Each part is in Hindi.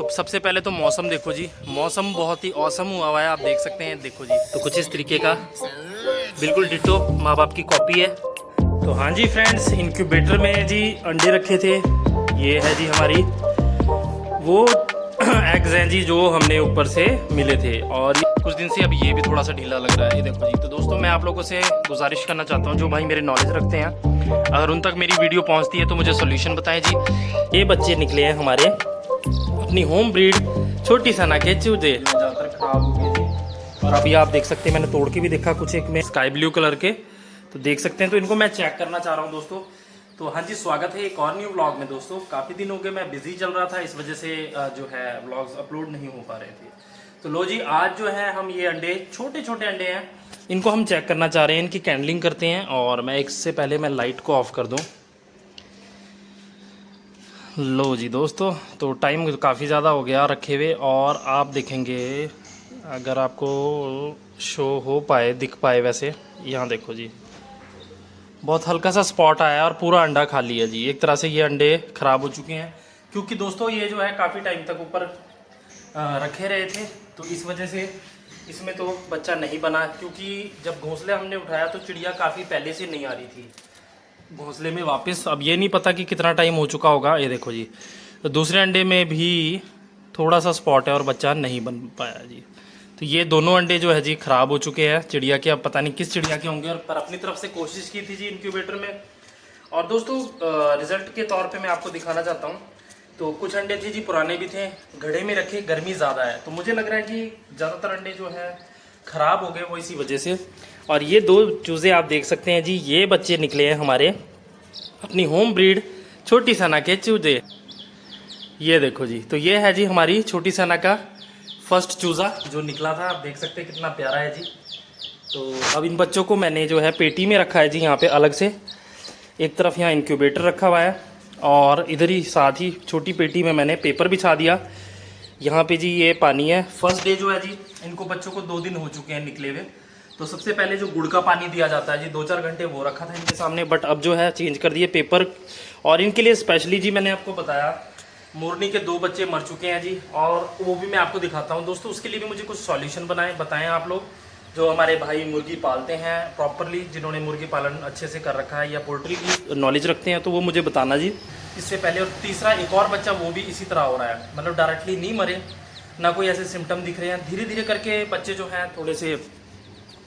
तो सबसे पहले तो मौसम देखो जी, मौसम बहुत ही औसम हुआ है, आप देख सकते हैं। देखो जी, तो कुछ इस तरीके का बिल्कुल डिटो माँ बाप की कॉपी है। तो हाँ जी फ्रेंड्स, इनक्यूबेटर में जी अंडे रखे थे। ये है जी हमारी वो एग्स हैं जी जो हमने ऊपर से मिले थे, और कुछ दिन से अब ये भी थोड़ा सा ढीला लग रहा है। ये देखो जी। तो दोस्तों मैं आप लोगों से गुजारिश करना चाहता हूँ, जो भाई मेरे नॉलेज रखते हैं, अगर उन तक मेरी वीडियो पहुँचती है तो मुझे सोल्यूशन बताएं जी। ये बच्चे निकले हैं हमारे अपनी होम ब्रीड छोटी सना के चूजे, ज़्यादातर खराब हो गए जी। और अभी आप देख सकते हैं, मैंने तोड़ के भी देखा कुछ एक में स्काई ब्लू कलर के, तो देख सकते हैं। तो इनको मैं चेक करना चाह रहा हूँ दोस्तों। तो हाँ जी, स्वागत है एक और न्यू व्लॉग में दोस्तों। काफ़ी दिन हो गए, मैं बिजी चल रहा था, इस वजह से जो है व्लॉग्स अपलोड नहीं हो पा रहे थे। तो लो जी, आज जो है हम ये अंडे, छोटे छोटे अंडे हैं, इनको हम चेक करना चाह रहे हैं, इनकी कैंडलिंग करते हैं। और मैं इससे पहले मैं लाइट को ऑफ कर दूँ। लो जी दोस्तों, तो टाइम काफ़ी ज़्यादा हो गया रखे हुए, और आप देखेंगे अगर आपको शो हो पाए, दिख पाए, वैसे यहाँ देखो जी, बहुत हल्का सा स्पॉट आया और पूरा अंडा खाली है जी। एक तरह से ये अंडे ख़राब हो चुके हैं, क्योंकि दोस्तों ये जो है काफ़ी टाइम तक ऊपर रखे रहे थे, तो इस वजह से इसमें तो बच्चा नहीं बना। क्योंकि जब घोंसले हमने उठाया तो चिड़िया काफ़ी पहले से नहीं आ रही थी घोंसले में वापस। अब ये नहीं पता कि कितना टाइम हो चुका होगा। ये देखो जी, तो दूसरे अंडे में भी थोड़ा सा स्पॉट है और बच्चा नहीं बन पाया जी। तो ये दोनों अंडे जो है जी ख़राब हो चुके हैं चिड़िया के। अब पता नहीं किस चिड़िया के होंगे, और पर अपनी तरफ से कोशिश की थी जी इनक्यूबेटर में। और दोस्तों रिजल्ट के तौर पे मैं आपको दिखाना चाहता हूँ। तो कुछ अंडे थे जी पुराने भी थे, घड़े में रखे, गर्मी ज़्यादा है, तो मुझे लग रहा है कि ज़्यादातर अंडे जो है ख़राब हो गए वो इसी वजह से। और ये दो चूज़े आप देख सकते हैं जी, ये बच्चे निकले हैं हमारे अपनी होम ब्रीड छोटी सना के चूजे। ये देखो जी, तो ये है जी हमारी छोटी सना का फर्स्ट चूज़ा जो निकला था। आप देख सकते हैं कितना प्यारा है जी। तो अब इन बच्चों को मैंने जो है पेटी में रखा है जी, यहाँ पे अलग से। एक तरफ यहाँ इंक्यूबेटर रखा हुआ है, और इधर ही साथ ही छोटी पेटी में मैंने पेपर बिछा दिया। यहाँ पे जी ये पानी है। फर्स्ट डे जो है जी, इनको बच्चों को 2 दिन हो चुके हैं निकले हुए। तो सबसे पहले जो गुड़ का पानी दिया जाता है जी, 2-4 घंटे वो रखा था इनके सामने, बट अब जो है चेंज कर दिए पेपर। और इनके लिए स्पेशली जी मैंने आपको बताया, मोरनी के 2 बच्चे मर चुके हैं जी, और वो भी मैं आपको दिखाता हूँ दोस्तों। उसके लिए भी मुझे कुछ सॉल्यूशन बताएं आप लोग, जो हमारे भाई मुर्गी पालते हैं प्रॉपरली, जिन्होंने मुर्गी पालन अच्छे से कर रखा है या पोल्ट्री की नॉलेज रखते हैं, तो वो मुझे बताना जी इससे पहले। और तीसरा एक और बच्चा, वो भी इसी तरह हो रहा है, मतलब डायरेक्टली नहीं मरे, ना कोई ऐसे सिम्टम दिख रहे हैं। धीरे धीरे करके बच्चे जो हैं थोड़े से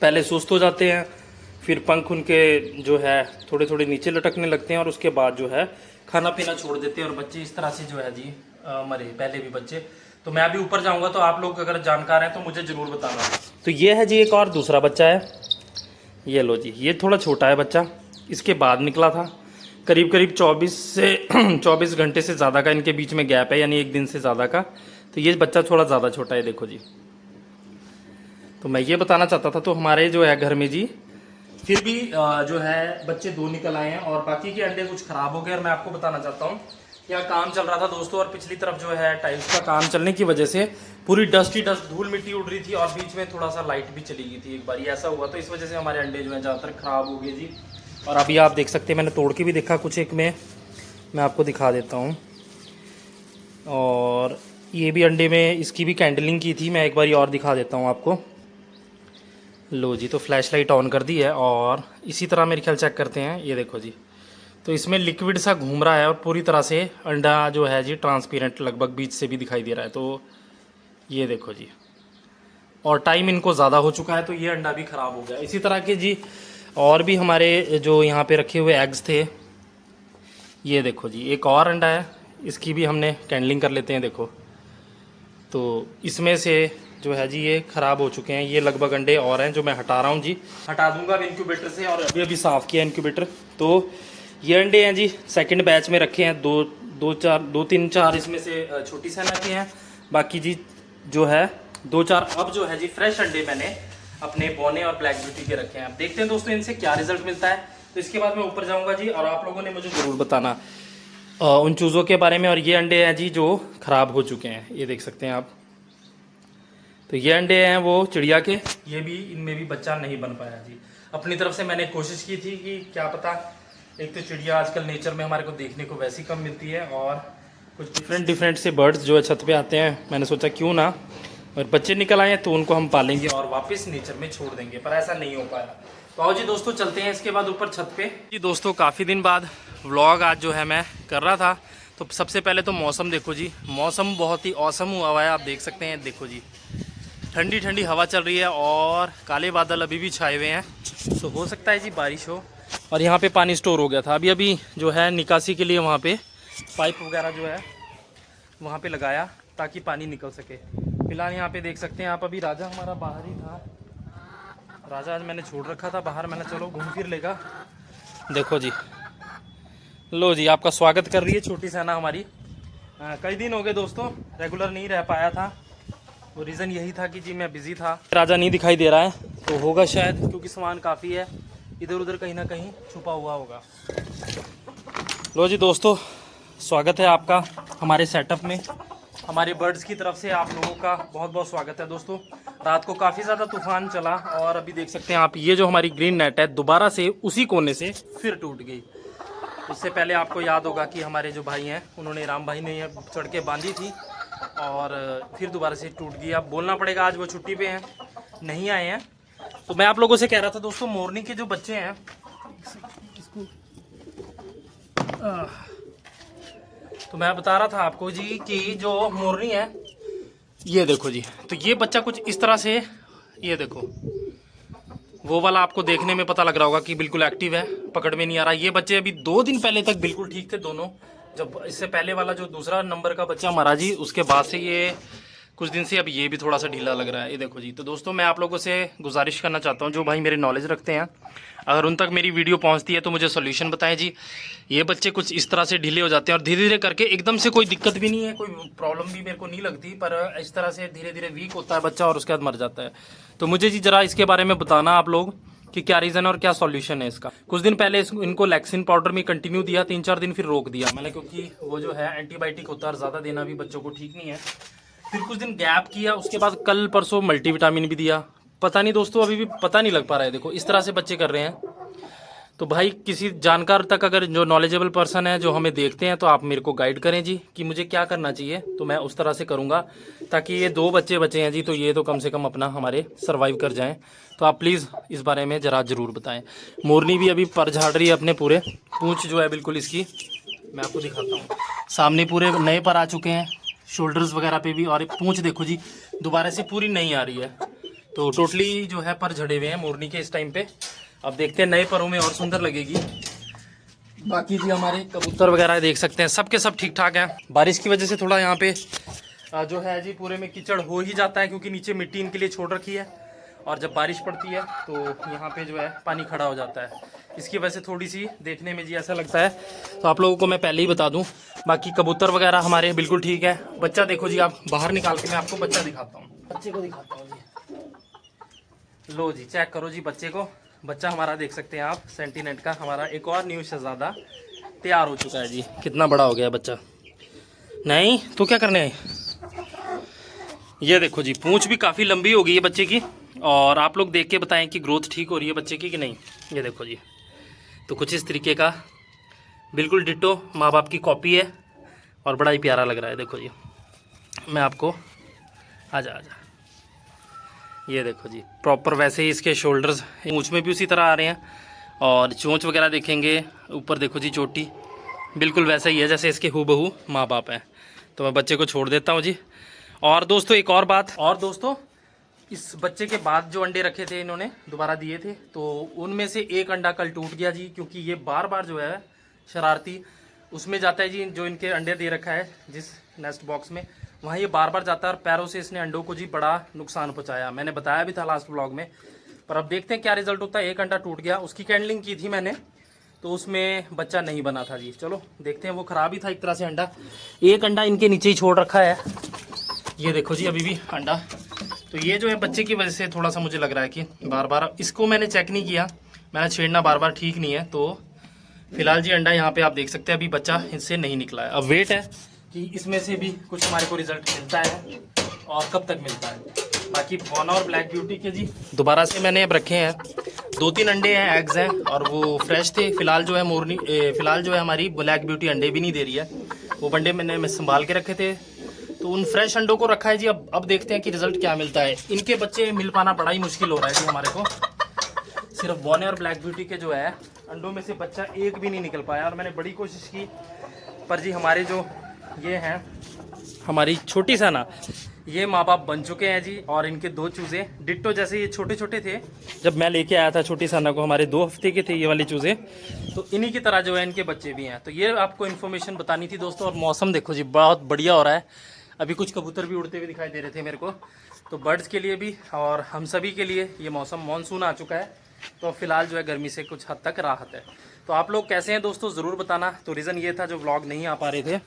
पहले सुस्त हो जाते हैं, फिर पंख उनके जो है थोड़े थोड़े नीचे लटकने लगते हैं, और उसके बाद जो है खाना पीना छोड़ देते हैं, और बच्चे इस तरह से जो है जी मरे, पहले भी बच्चे। तो मैं अभी ऊपर जाऊंगा, तो आप लोग अगर जानकार हैं तो मुझे ज़रूर बताना। तो ये है जी एक और दूसरा बच्चा है, ये लो जी, ये थोड़ा छोटा है बच्चा, इसके बाद निकला था। करीब करीब 24 से 24 घंटे से ज़्यादा का इनके बीच में गैप है, यानी 1 दिन से ज़्यादा का। तो ये बच्चा थोड़ा ज़्यादा छोटा है, देखो जी। तो मैं ये बताना चाहता था, तो हमारे जो है घर में जी फिर भी जो है बच्चे 2 निकल आए हैं, और बाकी के अंडे कुछ ख़राब हो गए। और मैं आपको बताना चाहता हूँ, यहाँ काम चल रहा था दोस्तों, और पिछली तरफ जो है टाइल्स का काम चलने की वजह से पूरी डस्ट ही डस्ट, धूल मिट्टी उड़ रही थी, और बीच में थोड़ा सा लाइट भी चली गई थी एक बार, ऐसा हुआ। तो इस वजह से हमारे अंडे जो है ज़्यादातर ख़राब हो गए जी। और अभी आप देख सकते हैं, मैंने तोड़ के भी देखा कुछ एक में, मैं आपको दिखा देता हूँ। और ये भी अंडे में इसकी भी कैंडलिंग की थी, मैं एक बार और दिखा देता हूँ आपको। लो जी, तो फ्लैश लाइट ऑन कर दी है, और इसी तरह मेरे ख्याल चेक करते हैं। ये देखो जी, तो इसमें लिक्विड सा घूम रहा है, और पूरी तरह से अंडा जो है जी ट्रांसपेरेंट, लगभग बीच से भी दिखाई दे रहा है। तो ये देखो जी, और टाइम इनको ज़्यादा हो चुका है, तो ये अंडा भी ख़राब हो गया। इसी तरह के जी और भी हमारे जो यहाँ पे रखे हुए एग्स थे। ये देखो जी, एक और अंडा है, इसकी भी हमने कैंडलिंग कर लेते हैं। देखो, तो इसमें से जो है जी ये ख़राब हो चुके हैं। ये लगभग अंडे और हैं जो मैं हटा रहा हूँ जी, हटा दूंगा अब इनक्यूबेटर से। और अभी साफ़ किया इनक्यूबेटर। तो ये अंडे हैं जी, सेकंड बैच में रखे हैं। 2-3-4 इसमें से छोटी सैना के हैं, बाकी जी जो है 2-4 अब जो है जी फ्रेश अंडे मैंने अपने बोने और ब्लैक ब्यूटी के रखे हैं। अब देखते हैं दोस्तों इनसे क्या रिजल्ट मिलता है। तो इसके बाद मैं ऊपर जाऊँगा जी, और आप लोगों ने मुझे ज़रूर बताना उन चूज़ों के बारे में। और ये अंडे हैं जी जो ख़राब हो चुके हैं, ये देख सकते हैं आप। तो ये अंडे हैं वो चिड़िया के, ये भी, इनमें भी बच्चा नहीं बन पाया जी। अपनी तरफ से मैंने कोशिश की थी कि क्या पता, एक तो चिड़िया आजकल नेचर में हमारे को देखने को वैसी कम मिलती है, और कुछ डिफरेंट से बर्ड्स जो है छत पे आते हैं। मैंने सोचा क्यों ना, और बच्चे निकल आए तो उनको हम पालेंगे और वापस नेचर में छोड़ देंगे, पर ऐसा नहीं हो पाया। तो आओ जी दोस्तों चलते हैं इसके बाद ऊपर छत पे। जी दोस्तों काफ़ी दिन बाद व्लॉग आज जो है मैं कर रहा था। तो सबसे पहले तो मौसम देखो जी, मौसम बहुत ही औसम हुआ है, आप देख सकते हैं। देखो जी ठंडी ठंडी हवा चल रही है और काले बादल अभी भी छाए हुए हैं, तो हो सकता है जी बारिश हो। और यहाँ पे पानी स्टोर हो गया था, अभी अभी जो है निकासी के लिए वहाँ पे पाइप वगैरह जो है वहाँ पे लगाया ताकि पानी निकल सके। फिलहाल यहाँ पे देख सकते हैं आप, अभी राजा हमारा बाहर ही था। राजा आज मैंने छोड़ रखा था बाहर, मैंने चलो घूम फिर लेगा। देखो जी, लो जी आपका स्वागत कर रही है छोटी सेना हमारी। कई दिन हो गए दोस्तों, रेगुलर नहीं रह पाया था। वो रीज़न यही था कि जी मैं बिज़ी था। राजा नहीं दिखाई दे रहा है, तो होगा शायद क्योंकि सामान काफ़ी है, इधर उधर कहीं ना कहीं छुपा हुआ होगा। लो जी दोस्तों, स्वागत है आपका हमारे सेटअप में। हमारे बर्ड्स की तरफ से आप लोगों का बहुत बहुत स्वागत है दोस्तों। रात को काफ़ी ज़्यादा तूफान चला और अभी देख सकते हैं आप, ये जो हमारी ग्रीन नेट है दोबारा से उसी कोने से फिर टूट गई। इससे पहले आपको याद होगा कि हमारे जो भाई हैं उन्होंने, राम भाई ने ये चढ़ के बांधी थी और फिर दोबारा से टूट गई। अब बोलना पड़ेगा, आज वो छुट्टी पे हैं, नहीं आए हैं। तो मैं आप लोगों से कह रहा था दोस्तों, मोरनी के जो बच्चे हैं, तो मैं बता रहा था आपको जी कि जो मोरनी है, ये देखो जी, तो ये बच्चा कुछ इस तरह से, ये देखो वो वाला आपको देखने में पता लग रहा होगा कि बिल्कुल एक्टिव है, पकड़ में नहीं आ रहा। ये बच्चे अभी 2 दिन पहले तक बिल्कुल ठीक थे दोनों। जब इससे पहले वाला जो दूसरा नंबर का बच्चा मरा जी, उसके बाद से ये कुछ दिन से अब ये भी थोड़ा सा ढीला लग रहा है। ये देखो जी। तो दोस्तों मैं आप लोगों से गुजारिश करना चाहता हूँ, जो भाई मेरे नॉलेज रखते हैं, अगर उन तक मेरी वीडियो पहुँचती है तो मुझे सोल्यूशन बताएं जी। ये बच्चे कुछ इस तरह से ढीले हो जाते हैं और धीरे धीरे करके, एकदम से कोई दिक्कत भी नहीं है, कोई प्रॉब्लम भी मेरे को नहीं लगती, पर इस तरह से धीरे धीरे वीक होता है बच्चा और उसके बाद मर जाता है। तो मुझे जी ज़रा इसके बारे में बताना आप लोग कि क्या रीज़न है और क्या सॉल्यूशन है इसका। कुछ दिन पहले इनको लैक्सिन पाउडर में कंटिन्यू दिया, 3-4 दिन फिर रोक दिया मैंने, क्योंकि वो जो है एंटीबायोटिक होता है और ज़्यादा देना भी बच्चों को ठीक नहीं है। फिर कुछ दिन गैप किया, उसके बाद कल परसों मल्टीविटामिन भी दिया। पता नहीं दोस्तों, अभी भी पता नहीं लग पा रहा है। देखो इस तरह से बच्चे कर रहे हैं। तो भाई किसी जानकार तक, अगर जो नॉलेजेबल पर्सन है, जो हमें देखते हैं, तो आप मेरे को गाइड करें जी कि मुझे क्या करना चाहिए, तो मैं उस तरह से करूँगा। ताकि ये 2 बच्चे बचे हैं जी, तो ये तो कम से कम अपना हमारे सर्वाइव कर जाएं। तो आप प्लीज़ इस बारे में ज़रूर बताएं। मोरनी भी अभी पर झाड़ रही है अपने पूरे, पूँछ जो है बिल्कुल इसकी, मैं आपको दिखाता हूँ, सामने पूरे नए पर आ चुके हैं, शोल्डर्स वगैरह पे भी। और पूँछ देखो जी, दोबारा से पूरी नई आ रही है। तो टोटली जो है पर झड़े हुए हैं मोरनी के इस टाइम पे। अब देखते हैं नए परों में और सुंदर लगेगी। बाकी जी हमारे कबूतर वगैरह देख सकते हैं, सब के सब ठीक ठाक हैं। बारिश की वजह से थोड़ा यहाँ पे जो है जी पूरे में कीचड़ हो ही जाता है, क्योंकि नीचे मिट्टी इनके लिए छोड़ रखी है, और जब बारिश पड़ती है तो यहाँ पे जो है पानी खड़ा हो जाता है। इसकी वजह से थोड़ी सी देखने में जी ऐसा लगता है। तो आप लोगों को मैं पहले ही बता दूँ, बाकी कबूतर वगैरह हमारे बिल्कुल ठीक है। बच्चा देखो जी, आप बाहर निकाल के मैं आपको बच्चा दिखाता हूँ, बच्चे को दिखाता हूँ जी। लो जी चेक करो जी बच्चे को, बच्चा हमारा देख सकते हैं आप, सेंटीनेट का हमारा एक और न्यू शहजादा तैयार हो चुका है जी। कितना बड़ा हो गया बच्चा। नहीं तो क्या करने आए। ये देखो जी, पूंछ भी काफ़ी लंबी हो गई है बच्चे की, और आप लोग देख के बताएं कि ग्रोथ ठीक हो रही है बच्चे की कि नहीं। ये देखो जी, तो कुछ इस तरीके का बिल्कुल डिट्टो माँ बाप की कॉपी है और बड़ा ही प्यारा लग रहा है। देखो जी, मैं आपको आजा ये देखो जी, प्रॉपर वैसे ही इसके शोल्डर्स, मूंछ में भी उसी तरह आ रहे हैं, और चोंच वगैरह देखेंगे ऊपर देखो जी, चोटी बिल्कुल वैसा ही है जैसे इसके हूबहू माँ बाप हैं। तो मैं बच्चे को छोड़ देता हूँ जी। और दोस्तों एक और बात, और दोस्तों इस बच्चे के बाद जो अंडे रखे थे इन्होंने दोबारा दिए थे, तो उनमें से एक अंडा कल टूट गया जी, क्योंकि ये बार बार जो है शरारती उसमें जाता है जी, जो इनके अंडे दे रखा है जिस नेस्ट बॉक्स में, वहाँ ये बार बार जाता है और पैरों से इसने अंडों को जी बड़ा नुकसान पहुँचाया। मैंने बताया भी था लास्ट व्लॉग में, पर अब देखते हैं क्या रिजल्ट होता है। एक अंडा टूट गया, उसकी कैंडलिंग की थी मैंने, तो उसमें बच्चा नहीं बना था जी। चलो देखते हैं, वो ख़राब ही था एक तरह से अंडा। एक अंडा इनके नीचे ही छोड़ रखा है, ये देखो जी अभी भी अंडा। तो ये जो है बच्चे की वजह से थोड़ा सा मुझे लग रहा है कि बार बार, इसको मैंने चेक नहीं किया, मैंने छेड़ना बार बार ठीक नहीं है। तो फिलहाल जी अंडा यहाँ पे आप देख सकते हैं, अभी बच्चा इससे नहीं निकला है। अब वेट है कि इसमें से भी कुछ हमारे को रिजल्ट मिलता है और कब तक मिलता है। बाकी बॉन और ब्लैक ब्यूटी के जी दोबारा से मैंने अब रखे हैं, 2-3 अंडे हैं, एग्स हैं, और वो फ्रेश थे। फिलहाल जो है हमारी ब्लैक ब्यूटी अंडे भी नहीं दे रही है, वो अंडे मैंने संभाल के रखे थे, तो उन फ्रेश अंडों को रखा है जी। अब देखते हैं कि रिजल्ट क्या मिलता है। इनके बच्चे मिल पाना बड़ा ही मुश्किल हो रहा है जी हमारे को। सिर्फ बॉने और ब्लैक ब्यूटी के जो है अंडों में से बच्चा एक भी नहीं निकल पाया, और मैंने बड़ी कोशिश की, पर जी हमारे जो ये हैं, हमारी छोटी सा ना, ये माँ बाप बन चुके हैं जी। और इनके 2 चूज़े डिट्टो जैसे, ये छोटे छोटे थे जब मैं लेके आया था छोटी साना को, हमारे 2 हफ्ते के थे ये वाले चूज़े, तो इन्हीं की तरह जो है इनके बच्चे भी हैं। तो ये आपको इन्फॉर्मेशन बतानी थी दोस्तों। और मौसम देखो जी बहुत बढ़िया हो रहा है। अभी कुछ कबूतर भी उड़ते हुए दिखाई दे रहे थे मेरे को। तो बर्ड्स के लिए भी और हम सभी के लिए ये मौसम मानसून आ चुका है, तो फिलहाल जो है गर्मी से कुछ हद तक राहत है। तो आप लोग कैसे हैं दोस्तों, ज़रूर बताना। तो रीज़न ये था जो व्लॉग नहीं आ पा रहे थे।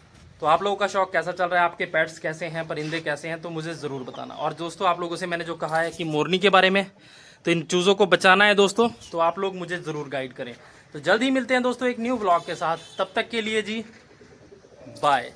तो आप लोगों का शौक कैसा चल रहा है, आपके पेट्स कैसे हैं, परिंदे कैसे हैं, तो मुझे ज़रूर बताना। और दोस्तों आप लोगों से मैंने जो कहा है कि मोरनी के बारे में, तो इन चूज़ों को बचाना है दोस्तों, तो आप लोग मुझे ज़रूर गाइड करें। तो जल्द ही मिलते हैं दोस्तों एक न्यू व्लॉग के साथ। तब तक के लिए जी बाय।